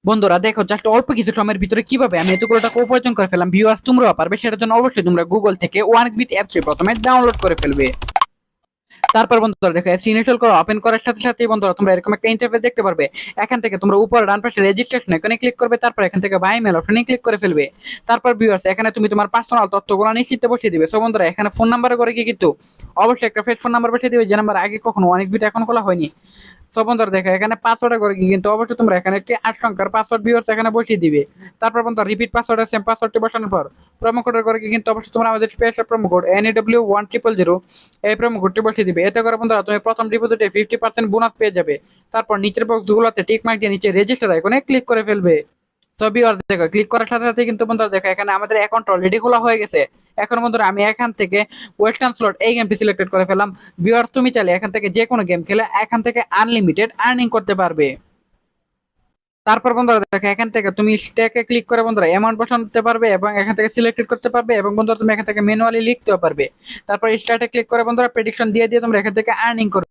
বন্ধুরা দেখো জাস্ট অল্প কিছু সময়ের ভিতরে কিভাবে আমি এতগুলো টাকা উপার্জন করে ফেললাম। ভিউয়ার্স তোমরাও পারবে, সেটার জন্য অবশ্যই তোমরা গুগল থেকে ওয়ানবিট অ্যাপসটি প্রথমে ডাউনলোড করে ফেলবে। তারপর বন্ধুরা দেখো অ্যাপস ইনস্টল করে ওপেন করার সাথে সাথেই বন্ধুরা তোমরা এরকম একটা ইন্টারফেস দেখতে পারবে। এখান থেকে তোমরা উপরে ডান পাশে রেজিস্ট্রেশন এখানে ক্লিক করবে, তারপর এখান থেকে বাই মেল অপশনে ক্লিক করে ফেলবে। তারপর ভিউয়ার্স এখানে তুমি তোমার পার্সোনাল তথ্যগুলো নিশ্চিত বসিয়ে দিবে। সো বন্ধুরা এখানে ফোন নাম্বার করে কি কিন্তু অবশ্যই একটা ফেস ফোন নাম্বার বসিয়ে দিবে, যে নাম্বার আগে কখনো ওয়ানবিট এখন খোলা হয়নি। সো বন্ধুরা দেখো এখানে পাসওয়ার্ড করে কি কিন্তু অবশ্যই তোমরা এখানে একটি 8 সংখ্যার পাসওয়ার্ড ভিউয়ার্স এখানে বসিয়ে দিবে। তারপর বন্ধুরা রিপিট পাসওয়ার্ড সেম পাসওয়ার্ডটি বসানোর পর প্রোমো কোডের করে কি কিন্তু অবশ্যই তোমরা আমাদের স্পেশাল প্রোমো কোড NEW1000 এই প্রোমো কোডটি বসিয়ে দিবে। এতে করে বন্ধুরা তুমি প্রথম ডিপোজিটে 50% বোনাস পেয়ে যাবে। তারপর নিচের বক্সগুলোতে টিক মার্ক দিয়ে নিচে রেজিস্টার আইকনে ক্লিক করে ফেলবে। সো ভিউয়ার্স দেখো ক্লিক করার সাথে সাথে কিন্তু বন্ধুরা দেখো এখানে আমাদের অ্যাকাউন্ট অলরেডি খোলা হয়ে গেছে। এখন বন্ধুরা আমি এখান থেকে ওয়েস্টার্ন স্লট এই গেমটি সিলেক্টেড করে ফেললাম। ভিউয়ার্স তুমি চাইলে এখান থেকে যে কোনো গেম খেলে এখান থেকে আনলিমিটেড আর্নিং করতে পারবে। তারপর বন্ধুরা দেখো এখান থেকে তুমি স্ট্যাকে ক্লিক করে বন্ধুরা অ্যামাউন্ট বসাতে পারবে এবং এখান থেকে সিলেক্টেড করতে পারবে, এবং বন্ধুরা তুমি এখান থেকে ম্যানুয়ালি লিখতেও পারবে। তারপর স্টার্টে ক্লিক করে বন্ধুরা প্রেডিকশন দিয়ে দিয়ে তোমরা এখান থেকে আর্নিং করবে।